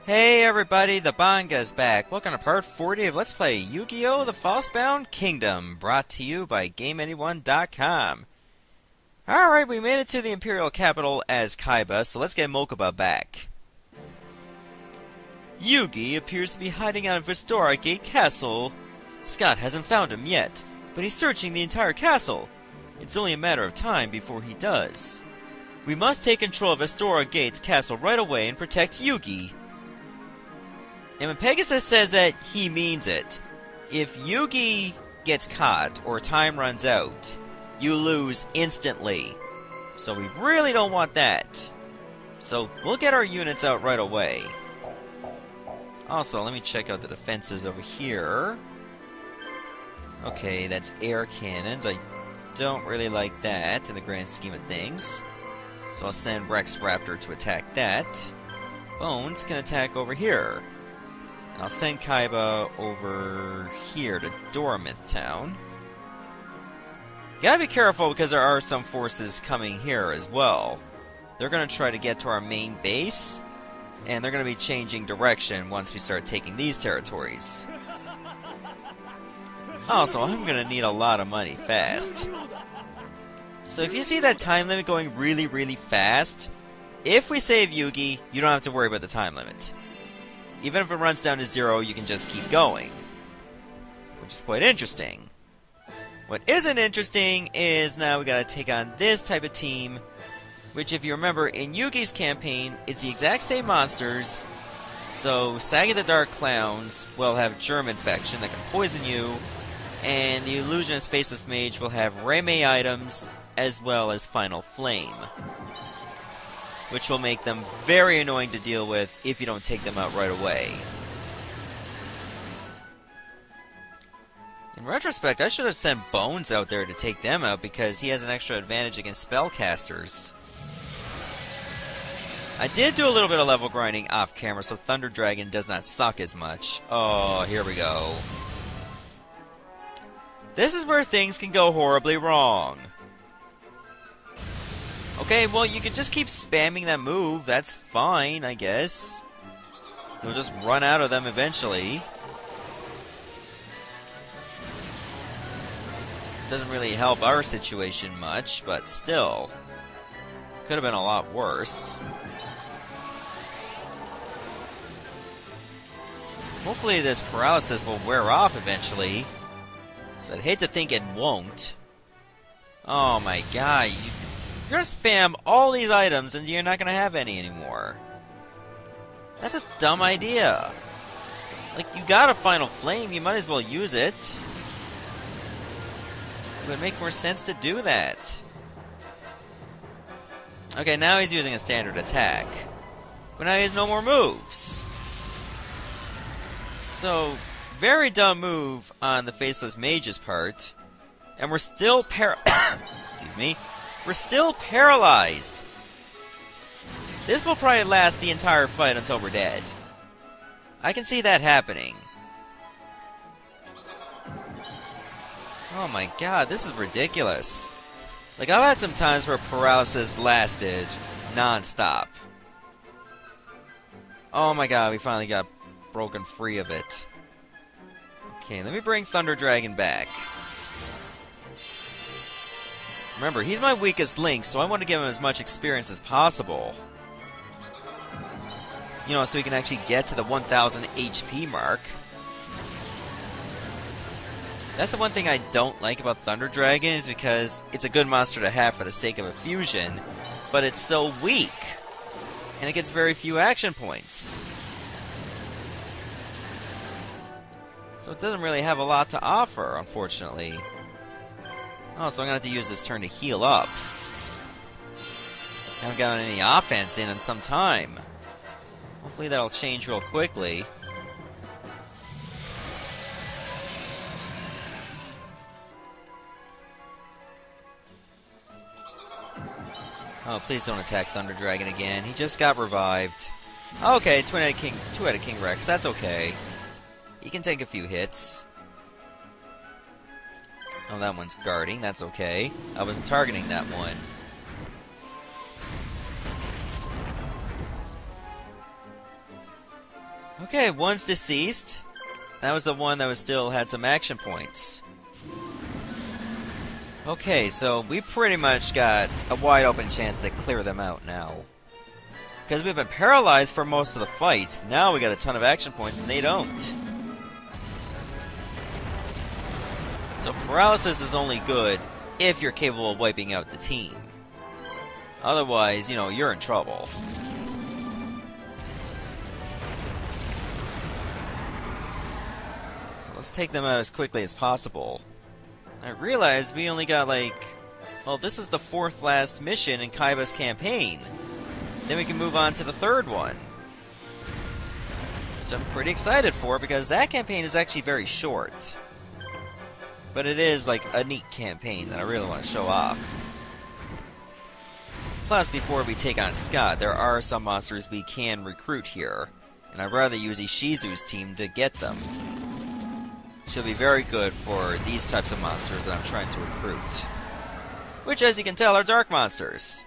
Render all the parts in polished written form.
Hey everybody, the Banga's back. Welcome to part 40 of Let's Play Yu-Gi-Oh! The Falsebound Kingdom, brought to you by GameAnyone.com. Alright, we made it to the Imperial Capital as Kaiba, so let's get Mokuba back. Yugi appears to be hiding out of Vestora Gate Castle. Scott hasn't found him yet, but he's searching the entire castle. It's only a matter of time before he does. We must take control of Vestora Gate Castle right away and protect Yugi. And when Pegasus says that, he means it. If Yugi gets caught or time runs out, you lose instantly. So we really don't want that. So we'll get our units out right away. Also, let me check out the defenses over here. Okay, that's air cannons. I don't really like that in the grand scheme of things. So I'll send Rex Raptor to attack that. Bones can attack over here. I'll send Kaiba over here to Doramith Town. You gotta be careful because there are some forces coming here as well. They're gonna try to get to our main base, and they're gonna be changing direction once we start taking these territories. Also, I'm gonna need a lot of money fast. So if you see that time limit going really, really fast, if we save Yugi, you don't have to worry about the time limit. Even if it runs down to 0, you can just keep going. Which is quite interesting. What isn't interesting is now we gotta take on this type of team, which if you remember, in Yugi's campaign, it's the exact same monsters. So, Saga the Dark Clowns will have germ infection that can poison you, and the Illusionist Faceless Mage will have Reimei items, as well as Final Flame, which will make them very annoying to deal with if you don't take them out right away. In retrospect, I should have sent Bones out there to take them out because he has an extra advantage against spellcasters. I did do a little bit of level grinding off camera so Thunder Dragon does not suck as much. Oh, here we go. This is where things can go horribly wrong. Okay, well, you can just keep spamming that move. That's fine, I guess. You'll just run out of them eventually. Doesn't really help our situation much, but still. Could have been a lot worse. Hopefully this paralysis will wear off eventually. 'Cause I'd hate to think it won't. Oh my god, you're gonna spam all these items and you're not gonna have any anymore. That's a dumb idea. Like, you got a Final Flame, you might as well use it. It would make more sense to do that. Okay, now he's using a standard attack. But now he has no more moves. So, very dumb move on the Faceless Mage's part. And we're still excuse me. We're still paralyzed. This will probably last the entire fight until we're dead. I can see that happening. Oh my god, this is ridiculous. Like, I've had some times where paralysis lasted non-stop. Oh my god, we finally got broken free of it. Okay, let me bring Thunder Dragon back. Remember, he's my weakest link, so I want to give him as much experience as possible. You know, so he can actually get to the 1000 HP mark. That's the one thing I don't like about Thunder Dragon, is because it's a good monster to have for the sake of a fusion, but it's so weak, and it gets very few action points. So it doesn't really have a lot to offer, unfortunately. Oh, so I'm gonna have to use this turn to heal up. I haven't gotten any offense in some time. Hopefully that'll change real quickly. Oh, please don't attack Thunder Dragon again. He just got revived. Okay, two-headed King Rex. That's okay. He can take a few hits. Oh, that one's guarding. That's okay. I wasn't targeting that one. Okay, one's deceased. That was the one that was still had some action points. Okay, so we pretty much got a wide open chance to clear them out now. Because we've been paralyzed for most of the fight, now we got a ton of action points and they don't. So paralysis is only good if you're capable of wiping out the team. Otherwise, you know, you're in trouble. So let's take them out as quickly as possible. I realized we only got well, this is the 4th last mission in Kaiba's campaign. Then we can move on to the 3rd one. Which I'm pretty excited for because that campaign is actually very short. But it is a neat campaign that I really want to show off. Plus, before we take on Scott, there are some monsters we can recruit here. And I'd rather use Ishizu's team to get them. She'll be very good for these types of monsters that I'm trying to recruit. Which, as you can tell, are dark monsters.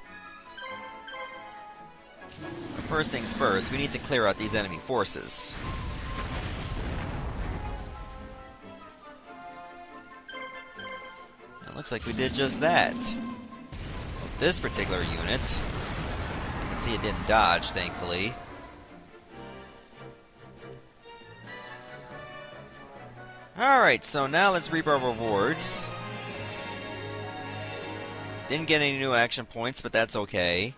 But first things first, we need to clear out these enemy forces. It looks like we did just that. With this particular unit, you can see it didn't dodge, thankfully. Alright, so now let's reap our rewards. Didn't get any new action points, but that's okay.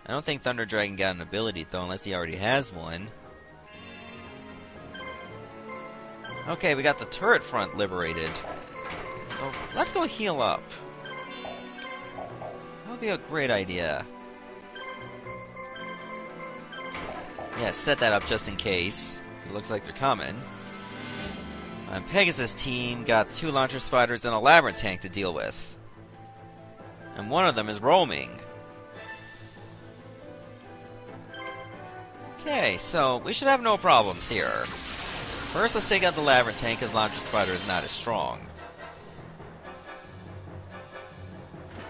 I don't think Thunder Dragon got an ability, though, unless he already has one. Okay, we got the turret front liberated. So, let's go heal up. That would be a great idea. Yeah, set that up just in case. It looks like they're coming. Pegasus' team got 2 launcher spiders and a labyrinth tank to deal with. And one of them is roaming. Okay, so we should have no problems here. First, let's take out the labyrinth tank because launcher spider is not as strong.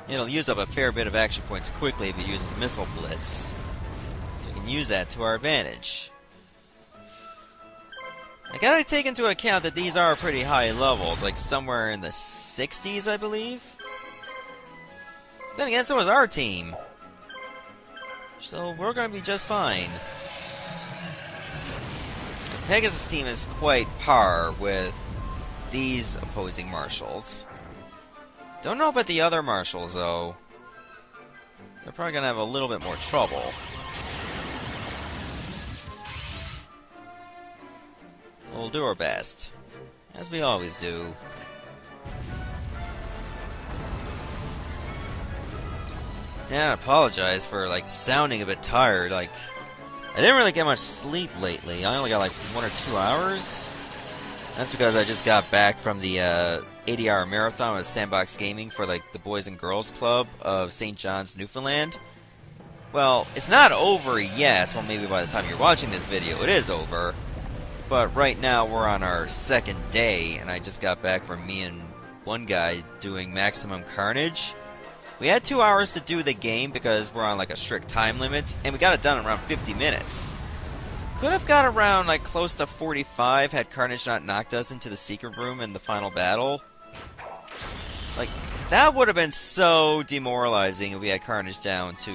It'll use up a fair bit of action points quickly if it uses Missile Blitz. So we can use that to our advantage. I gotta take into account that these are pretty high levels, somewhere in the 60s, I believe? Then again, so is our team. So we're gonna be just fine. The Pegasus team is quite par with these opposing marshals. Don't know about the other marshals, though. They're probably gonna have a little bit more trouble. We'll do our best, as we always do. Yeah, I apologize for sounding a bit tired. I didn't really get much sleep lately. I only got 1 or 2 hours. That's because I just got back from the 80-hour marathon with Sandbox Gaming for the Boys and Girls Club of St. John's, Newfoundland. Well, it's not over yet. Well, maybe by the time you're watching this video, it is over. But right now, we're on our 2nd day, and I just got back from me and one guy doing Maximum Carnage. We had 2 hours to do the game because we're on a strict time limit, and we got it done in around 50 minutes. Could have got around close to 45 had Carnage not knocked us into the secret room in the final battle. That would have been so demoralizing if we had Carnage down to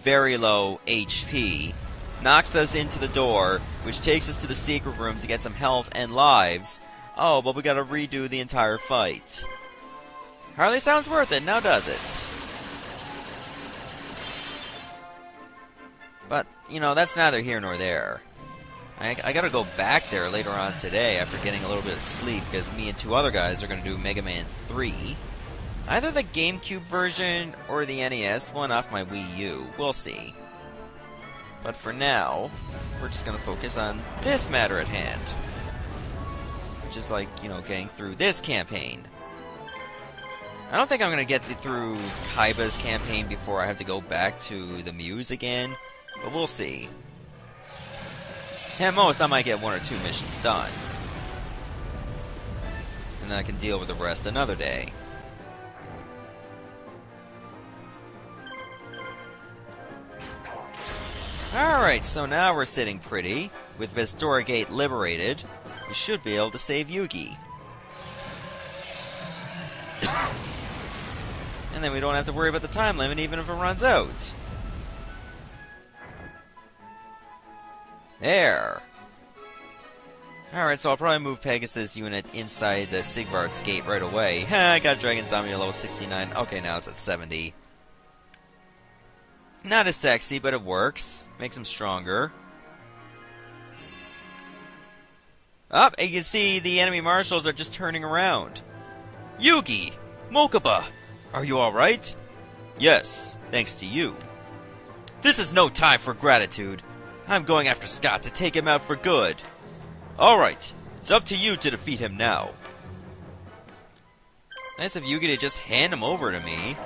very low HP. Knocks us into the door, which takes us to the secret room to get some health and lives. Oh, but we gotta redo the entire fight. Hardly sounds worth it, now does it? But, that's neither here nor there. I gotta go back there later on today after getting a little bit of sleep, because me and 2 other guys are gonna do Mega Man 3. Either the GameCube version or the NES one off my Wii U. We'll see. But for now, we're just going to focus on this matter at hand. Which is getting through this campaign. I don't think I'm going to get through Kaiba's campaign before I have to go back to the Muse again. But we'll see. At most, I might get 1 or 2 missions done. And then I can deal with the rest another day. Alright, so now we're sitting pretty. With Vestora Gate liberated, we should be able to save Yugi. And then we don't have to worry about the time limit even if it runs out. There. Alright, so I'll probably move Pegasus unit inside the Sigvard's gate right away. I got Dragon Zombie at level 69. Okay, now it's at 70. Not as sexy, but it works. Makes him stronger. Up, and you can see the enemy marshals are just turning around. Yugi! Mokuba! Are you alright? Yes, thanks to you. This is no time for gratitude. I'm going after Scott to take him out for good. Alright, it's up to you to defeat him now. Nice of Yugi to just hand him over to me.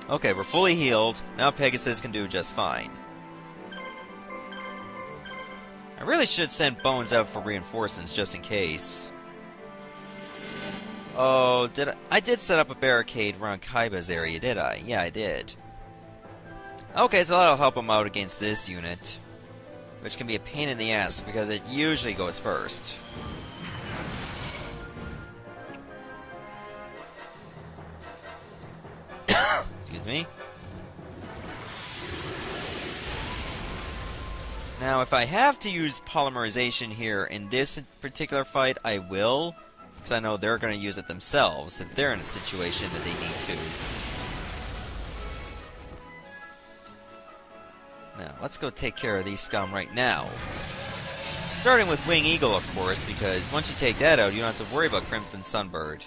Okay, we're fully healed. Now Pegasus can do just fine. I really should send Bones out for reinforcements just in case. Oh, I did set up a barricade around Kaiba's area, did I? Yeah, I did. Okay, so that'll help him out against this unit. Which can be a pain in the ass, because it usually goes first. Excuse me. Now, if I have to use polymerization here in this particular fight, I will. Because I know they're going to use it themselves if they're in a situation that they need to. Now, let's go take care of these scum right now. Starting with Wing Eagle, of course, because once you take that out, you don't have to worry about Crimson Sunbird.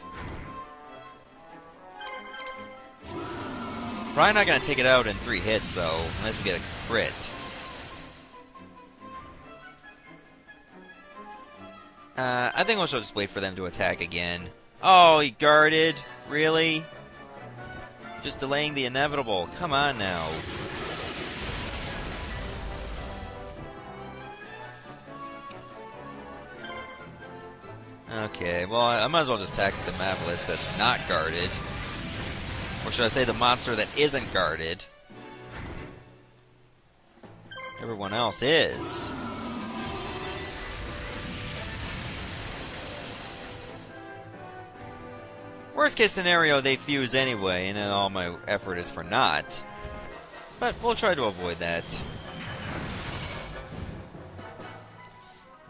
Probably not going to take it out in 3 hits, though, unless we get a crit. I think we'll just wait for them to attack again. Oh, he guarded? Really? Just delaying the inevitable. Come on now. Okay, well, I might as well just attack the Mavlis that's not guarded. Or should I say the monster that isn't guarded? Everyone else is. Worst case scenario, they fuse anyway, and then all my effort is for naught. But we'll try to avoid that.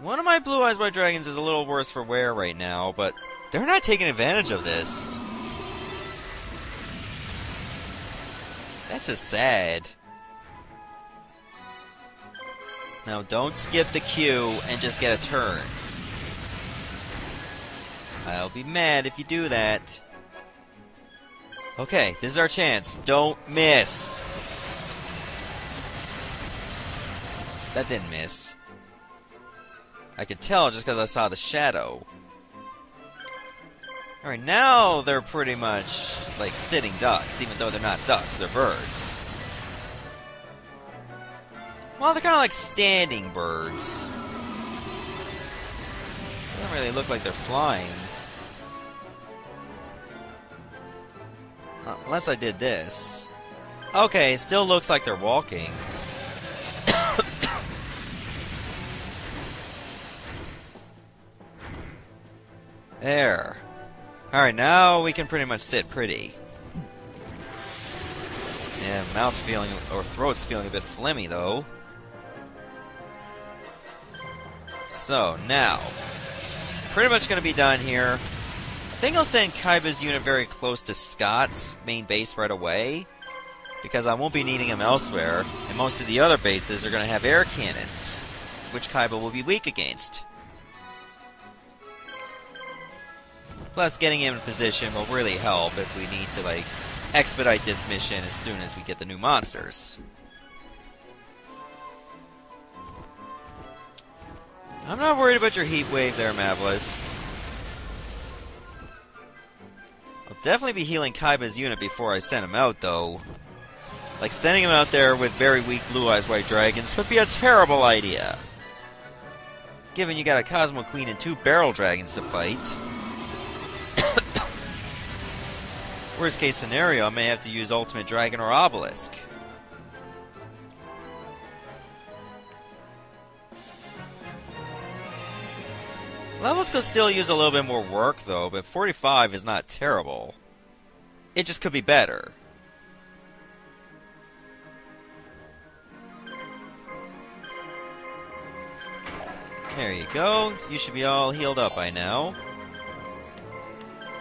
One of my Blue Eyes White Dragons is a little worse for wear right now, but they're not taking advantage of this. That's just sad. Now, don't skip the queue and just get a turn. I'll be mad if you do that. Okay, this is our chance. Don't miss. That didn't miss. I could tell just because I saw the shadow. Alright, now they're pretty much like sitting ducks, even though they're not ducks, they're birds. Well, they're kind of like standing birds. They don't really look like they're flying. Unless I did this. Okay, still looks like they're walking. There. Alright, now we can pretty much sit pretty. Yeah, mouth feeling, or throat's feeling a bit phlegmy though. So, now. Pretty much gonna be done here. I think I'll send Kaiba's unit very close to Scott's main base right away. Because I won't be needing him elsewhere, and most of the other bases are gonna have air cannons, which Kaiba will be weak against. Plus, getting him in position will really help if we need to, like, expedite this mission as soon as we get the new monsters. I'm not worried about your heat wave there, Mavlis. I'll definitely be healing Kaiba's unit before I send him out, though. Like, sending him out there with very weak Blue Eyes White Dragons would be a terrible idea. Given you got a Cosmo Queen and 2 Barrel Dragons to fight. Worst case scenario, I may have to use Ultimate Dragon or Obelisk. Levels could still use a little bit more work, though, but 45 is not terrible. It just could be better. There you go. You should be all healed up by now.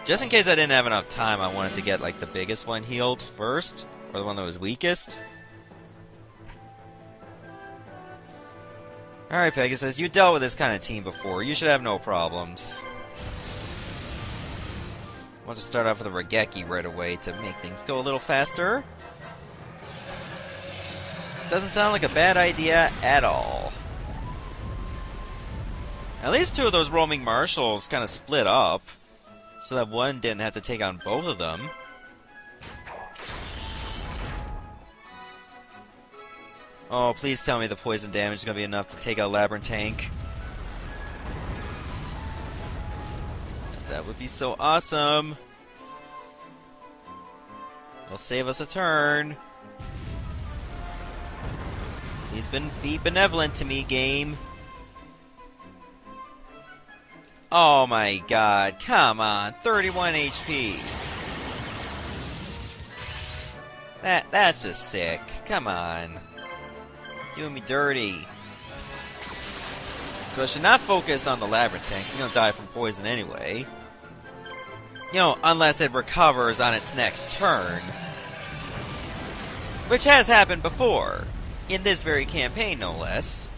Just in case I didn't have enough time, I wanted to get, like, the biggest one healed first. Or the one that was weakest. Alright, Pegasus, you dealt with this kind of team before. You should have no problems. I want to start off with a Regeki right away to make things go a little faster. Doesn't sound like a bad idea at all. At least two of those roaming marshals kind of split up, so that one didn't have to take on both of them. Oh, please tell me the poison damage is going to be enough to take out Labyrinth Tank. That would be so awesome. It'll save us a turn. Please be benevolent to me, game. Oh my god, come on, 31 HP. That's just sick. Come on. Doing me dirty. So I should not focus on the Labyrinth Tank. He's gonna die from poison anyway. You know, unless it recovers on its next turn. Which has happened before. In this very campaign, no less.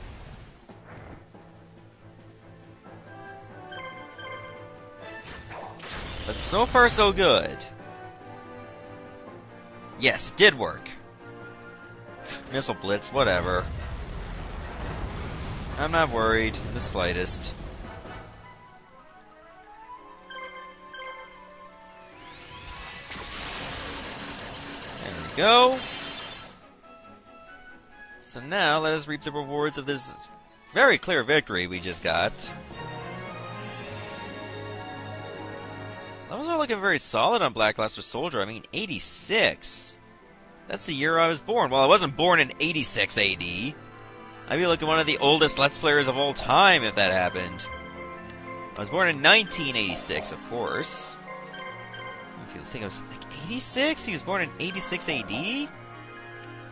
But so far, so good. Yes, it did work. Missile Blitz, whatever. I'm not worried in the slightest. There we go. So now, let us reap the rewards of this very clear victory we just got. Levels are looking very solid on Blackluster Soldier. I mean, 86. That's the year I was born. Well, I wasn't born in 86 AD. I'd be looking one of the oldest Let's Players of all time if that happened. I was born in 1986, of course. People think I was like 86? He was born in 86 AD? He's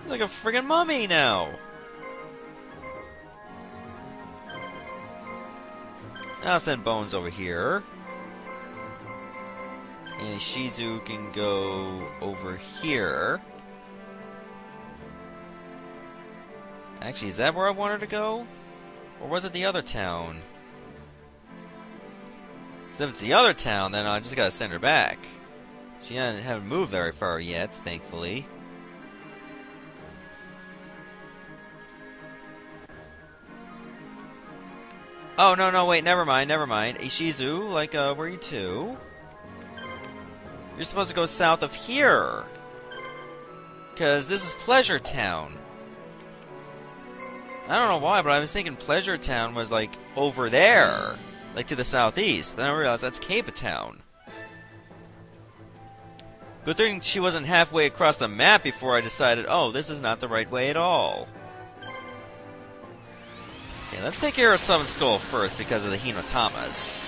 like a friggin' mummy now. I'll send Bones over here. And Shizu can go over here. Actually, is that where I wanted to go? Or was it the other town? Because if it's the other town, then I just gotta send her back. She hasn't moved very far yet, thankfully. Oh, no, wait, never mind. Ishizu, like, where are you to? You're supposed to go south of here. Because this is Pleasure Town. I don't know why, but I was thinking Pleasure Town was, like, over there. Like, to the southeast. Then I realized that's Kaiba Town. Good thing she wasn't halfway across the map before I decided, oh, this is not the right way at all. Okay, let's take care of Summon Skull first because of the Hinotamas.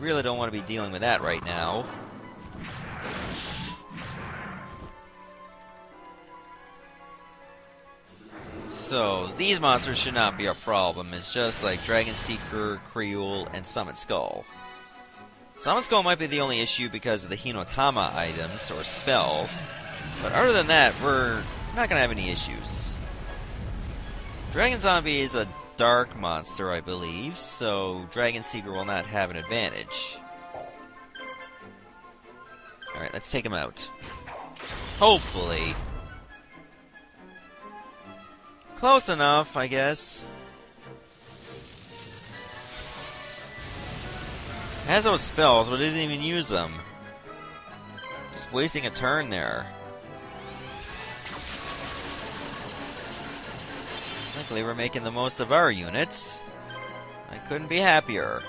Really don't want to be dealing with that right now. So, these monsters should not be a problem. It's just like Dragon Seeker, Creole, and Summon Skull. Summon Skull might be the only issue because of the Hinotama items, or spells. But other than that, we're not going to have any issues. Dragon Zombie is a dark monster, I believe, so Dragon Seeker will not have an advantage. Alright, let's take him out. Hopefully. Close enough, I guess. Has those spells, but doesn't even use them. Just wasting a turn there. Luckily, we're making the most of our units. I couldn't be happier.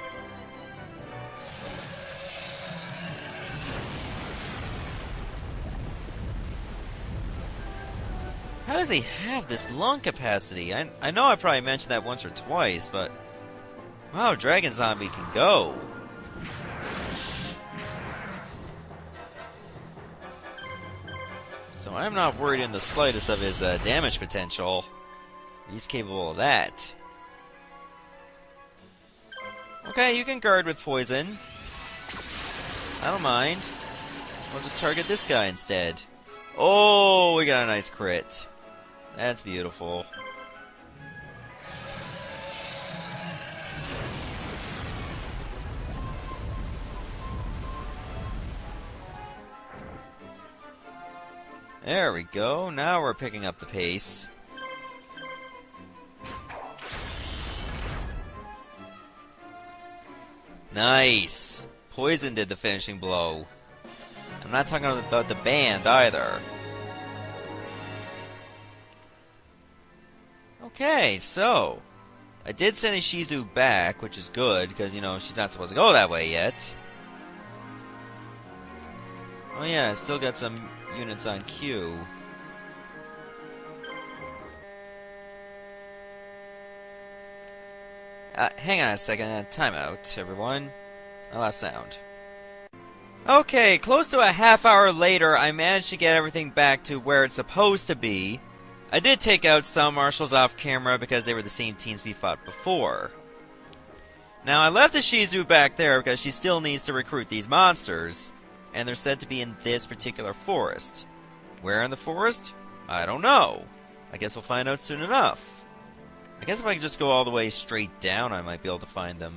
How does he have this lung capacity? I know I probably mentioned that once or twice, but Wow, Dragon Zombie can go. So I'm not worried in the slightest of his damage potential. He's capable of that. Okay, you can guard with poison. I don't mind. We'll just target this guy instead. Oh, we got a nice crit. That's beautiful. There we go. Now we're picking up the pace. Nice! Poison did the finishing blow. I'm not talking about the band either. Okay, so I did send Ishizu back, which is good, because, you know, she's not supposed to go that way yet. Oh yeah, I still got some units on queue. Hang on a second, timeout, everyone. I lost sound. Okay, close to a half hour later, I managed to get everything back to where it's supposed to be. I did take out some marshals off camera because they were the same teams we fought before. Now, I left Ishizu back there because she still needs to recruit these monsters, and they're said to be in this particular forest. Where in the forest? I don't know. I guess we'll find out soon enough. I guess if I can just go all the way straight down, I might be able to find them.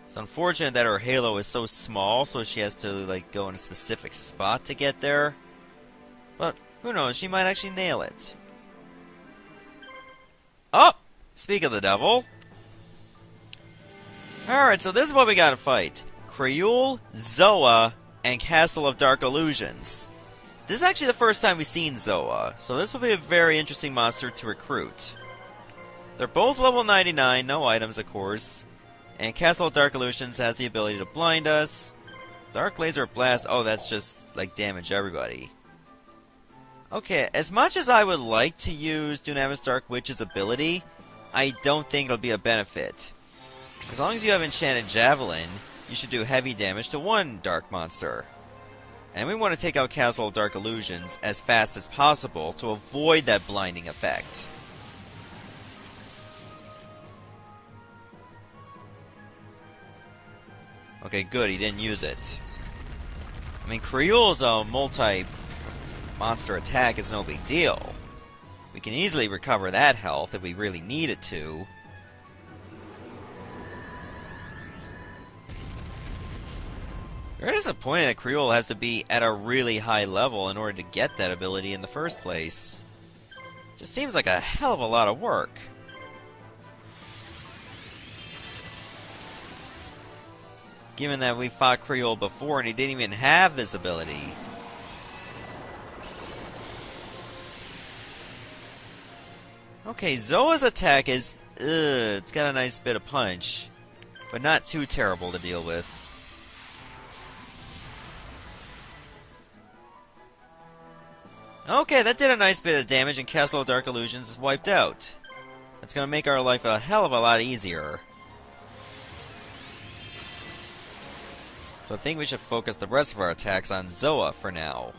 It's unfortunate that her halo is so small, so she has to, like, go in a specific spot to get there. But, who knows, she might actually nail it. Oh! Speak of the devil. Alright, so this is what we gotta fight. Creole, Zoa, and Castle of Dark Illusions. This is actually the first time we've seen Zoa, so this will be a very interesting monster to recruit. They're both level 99, no items of course. And Castle of Dark Illusions has the ability to blind us. Dark Laser Blast, oh that's just like damage everybody. Okay, as much as I would like to use Dunamis Dark Witch's ability, I don't think it'll be a benefit. As long as you have Enchanted Javelin, you should do heavy damage to one dark monster. And we want to take out Castle of Dark Illusions as fast as possible to avoid that blinding effect. Okay, good, he didn't use it. I mean, Creole's multi-monster attack is no big deal. We can easily recover that health if we really needed to. Very disappointing that Creole has to be at a really high level in order to get that ability in the first place. Just seems like a hell of a lot of work. Given that we fought Creole before and he didn't even have this ability. Okay, Zoa's attack is... it's got a nice bit of punch. But not too terrible to deal with. Okay, that did a nice bit of damage and Castle of Dark Illusions is wiped out. That's gonna make our life a hell of a lot easier. So I think we should focus the rest of our attacks on Zoa for now.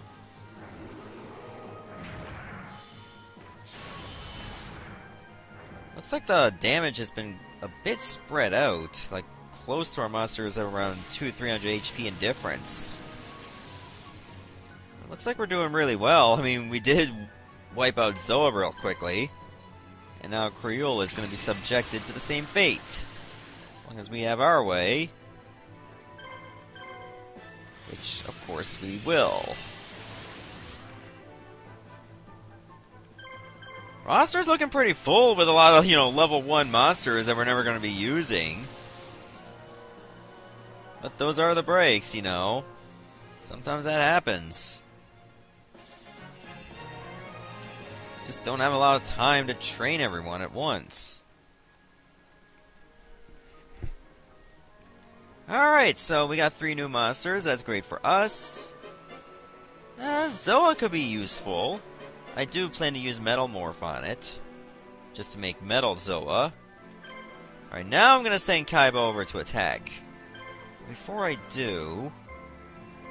Looks like the damage has been a bit spread out, like close to our monsters at around 200-300 HP in difference. It looks like we're doing really well. I mean, we did wipe out Zoa real quickly, and now Creole is going to be subjected to the same fate. As long as we have our way. Which, of course, we will. Roster's looking pretty full with a lot of, level 1 monsters that we're never going to be using. But those are the breaks, Sometimes that happens. Just don't have a lot of time to train everyone at once. Alright, so we got 3 new monsters. That's great for us. Zoa could be useful. I do plan to use Metal Morph on it. Just to make Metal Zoa. Alright, now I'm gonna send Kaiba over to attack. Before I do,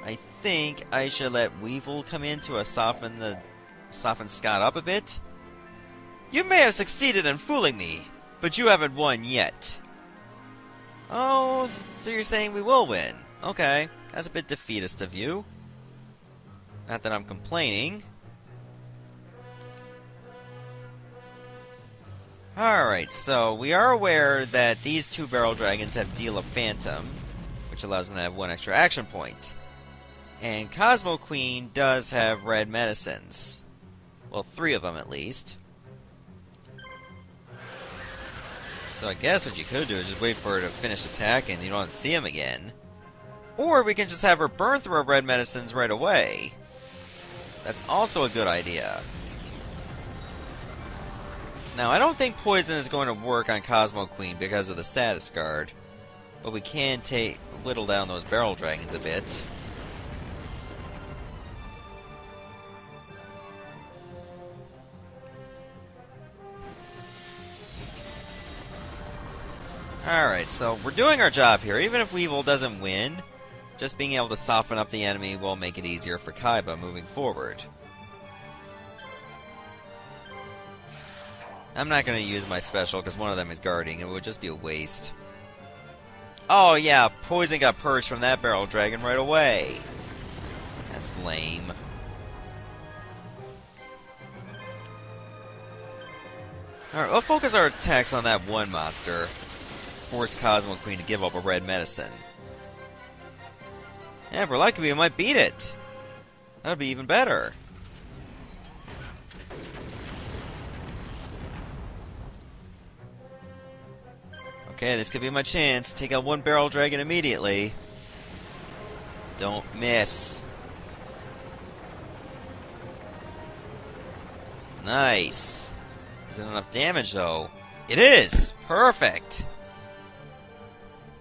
I think I should let Weevil come in to soften Scott up a bit. You may have succeeded in fooling me, but you haven't won yet. Oh, so you're saying we will win. Okay, that's a bit defeatist of you. Not that I'm complaining. Alright, so we are aware that these two Barrel Dragons have Deal of Phantom, which allows them to have one extra action point. And Cosmo Queen does have red medicines. Well, 3 of them at least. So I guess what you could do is just wait for her to finish attacking and you don't see him again. Or we can just have her burn through her red medicines right away. That's also a good idea. Now, I don't think poison is going to work on Cosmo Queen because of the status guard. But we can whittle down those Barrel Dragons a bit. Alright, so we're doing our job here. Even if Weevil doesn't win, just being able to soften up the enemy will make it easier for Kaiba moving forward. I'm not going to use my special because one of them is guarding. It would just be a waste. Oh yeah, poison got purged from that Barrel Dragon right away. That's lame. Alright, we'll focus our attacks on that one monster. Force Cosmo Queen to give up a red medicine. Yeah, if we're lucky, we might beat it. That'll be even better. Okay, this could be my chance. Take out one Barrel Dragon immediately. Don't miss. Nice. Isn't enough damage, though. It is! Perfect!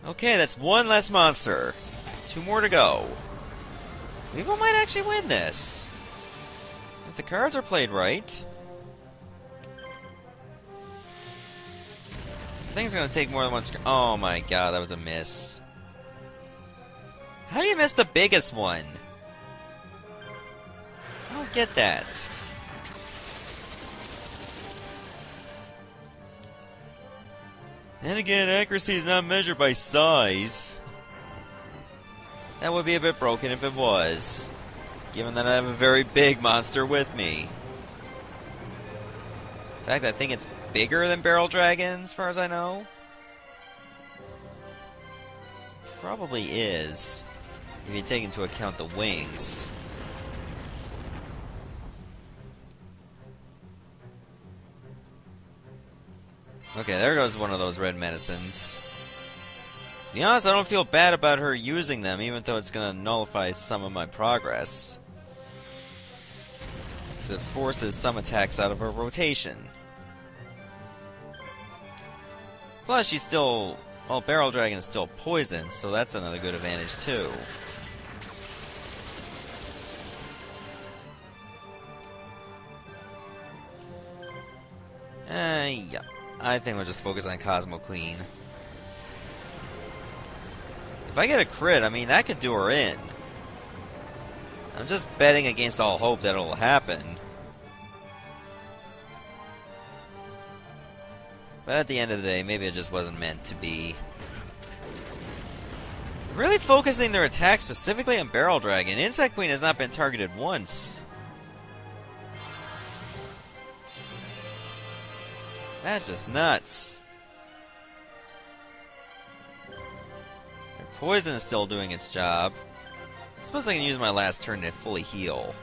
Okay, that's one less monster. 2 more to go. Weevil might actually win this. If the cards are played right. I think it's going to take more than one screen. Oh my god, that was a miss. How do you miss the biggest one? I don't get that. Then again, accuracy is not measured by size. That would be a bit broken if it was, given that I have a very big monster with me. In fact, I think it's bigger than Barrel Dragon, as far as I know. Probably is, if you take into account the wings. Okay, there goes one of those red medicines. To be honest, I don't feel bad about her using them, even though it's going to nullify some of my progress. Because it forces some attacks out of her rotation. Plus, she's still... well, Barrel Dragon is still poisoned, so that's another good advantage, too. Yeah. I think we'll just focus on Cosmo Queen. If I get a crit, I mean, that could do her in. I'm just betting against all hope that it'll happen. But at the end of the day, maybe it just wasn't meant to be. Really focusing their attack specifically on Barrel Dragon. Insect Queen has not been targeted once. That's just nuts. Their poison is still doing its job. I suppose I can use my last turn to fully heal.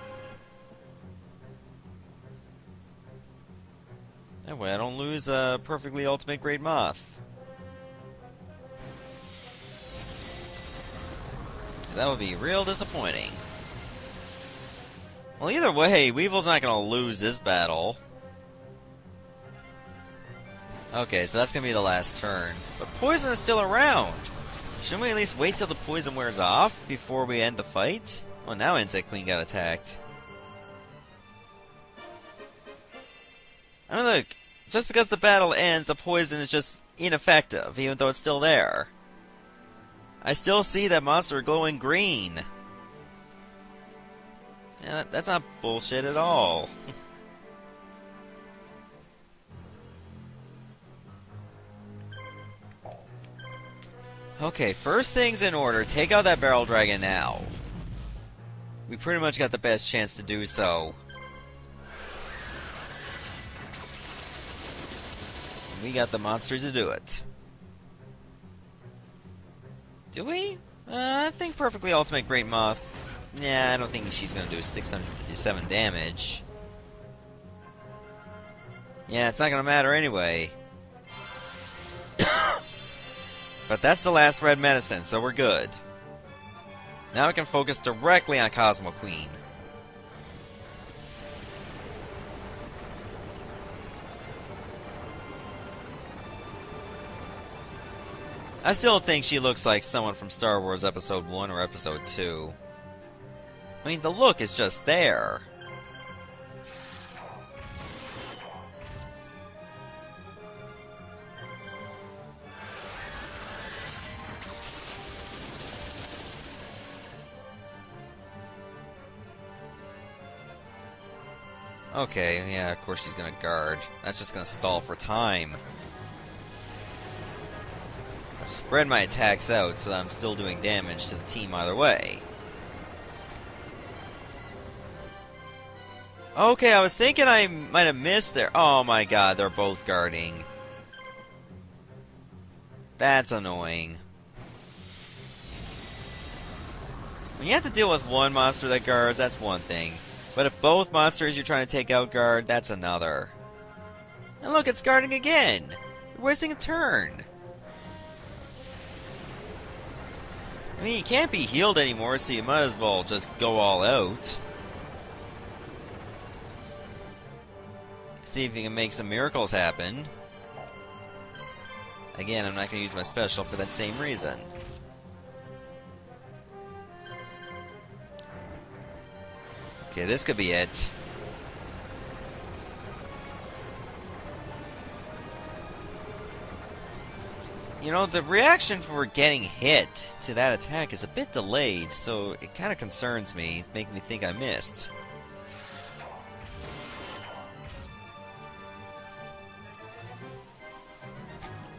That way I don't lose a perfectly ultimate grade moth. That would be real disappointing. Well, either way, Weevil's not going to lose this battle. Okay, so that's going to be the last turn. But poison is still around. Shouldn't we at least wait till the poison wears off before we end the fight? Well, now Insect Queen got attacked. I mean, look, Just because the battle ends, the poison is just ineffective, even though it's still there. I still see that monster glowing green. Yeah, that's not bullshit at all. Okay, first things in order, take out that barrel dragon now. We pretty much got the best chance to do so. We got the monsters to do it. Do we? I think Perfectly Ultimate Great Moth. Nah, I don't think she's gonna do 657 damage. Yeah, it's not gonna matter anyway. But that's the last red medicine, so we're good. Now we can focus directly on Cosmo Queen. I still think she looks like someone from Star Wars Episode 1 or Episode 2. I mean, the look is just there. Okay, yeah, of course she's gonna guard. That's just gonna stall for time. I'll spread my attacks out so that I'm still doing damage to the team either way. Okay, I was thinking I might have missed there. Oh my god, they're both guarding. That's annoying. When you have to deal with one monster that guards, that's one thing. But if both monsters you're trying to take out guard, that's another. And look, it's guarding again! You're wasting a turn! I mean, you can't be healed anymore, so you might as well just go all out. See if you can make some miracles happen. Again, I'm not going to use my special for that same reason. Okay, this could be it. You know, the reaction for getting hit to that attack is a bit delayed, so it kind of concerns me, making me think I missed.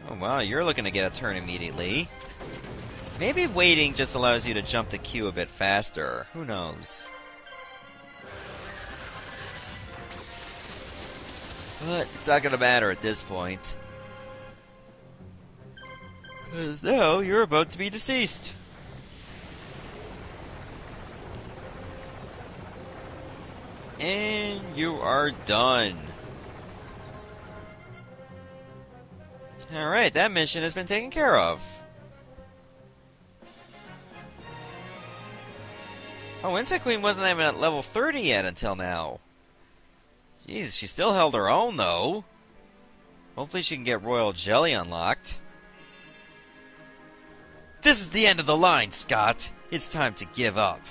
Oh wow, you're looking to get a turn immediately. Maybe waiting just allows you to jump the queue a bit faster. Who knows? But it's not gonna matter at this point. 'Cause now you're about to be deceased. And you are done. Alright, that mission has been taken care of. Oh, Insect Queen wasn't even at level 30 yet until now. Jeez, she still held her own, though. Hopefully she can get Royal Jelly unlocked. This is the end of the line, Scott. It's time to give up.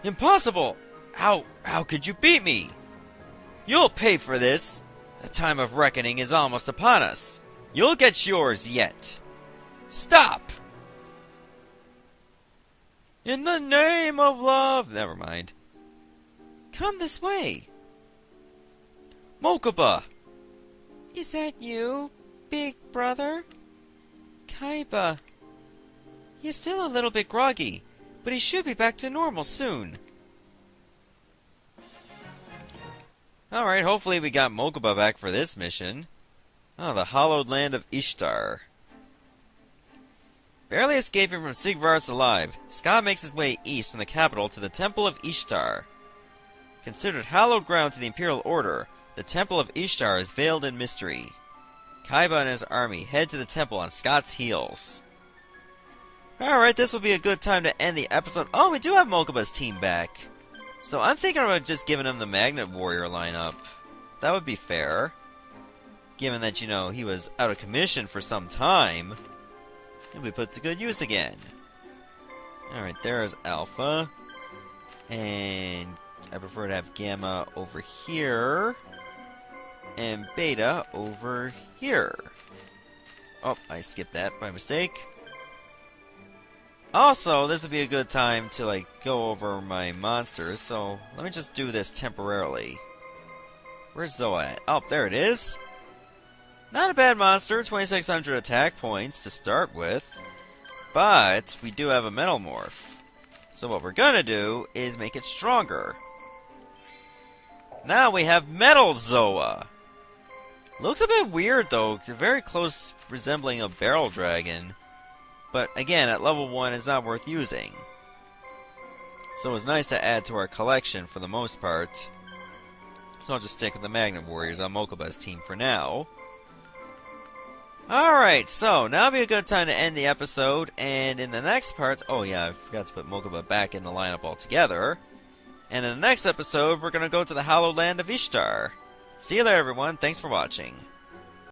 Impossible! How could you beat me? You'll pay for this. The time of reckoning is almost upon us. You'll get yours yet. Stop! In the name of love... Never mind. Come this way. Mokuba! Is that you, big brother? Kaiba. He's still a little bit groggy, but he should be back to normal soon. Alright, hopefully we got Mokuba back for this mission. Oh, the hallowed land of Ishtar. Barely escaping from Sigvar's alive, Scott makes his way east from the capital to the Temple of Ishtar. Considered hallowed ground to the Imperial Order, the Temple of Ishtar is veiled in mystery. Kaiba and his army head to the temple on Scott's heels. Alright, this will be a good time to end the episode. Oh, we do have Mokuba's team back. So I'm thinking about just giving him the Magnet Warrior lineup. That would be fair. Given that, you know, he was out of commission for some time. He'll be put to good use again. Alright, there's Alpha. And I prefer to have Gamma over here. and Beta over here. Oh, I skipped that by mistake. Also, this would be a good time to, like, go over my monsters, so let me just do this temporarily. Where's Zoa at? Oh, there it is! Not a bad monster, 2600 attack points to start with. But, we do have a Metal Morph. So what we're gonna do is make it stronger. Now we have Metal Zoa! Looks a bit weird though, very close resembling a Barrel Dragon. But again, at level 1 it's not worth using. So it's nice to add to our collection for the most part. So I'll just stick with the Magnet Warriors on Mokuba's team for now. Alright, so now would be a good time to end the episode, and in the next part, oh yeah, I forgot to put Mokuba back in the lineup altogether. And in the next episode, we're going to go to the Hallowed Land of Ishtar. See you there everyone, thanks for watching.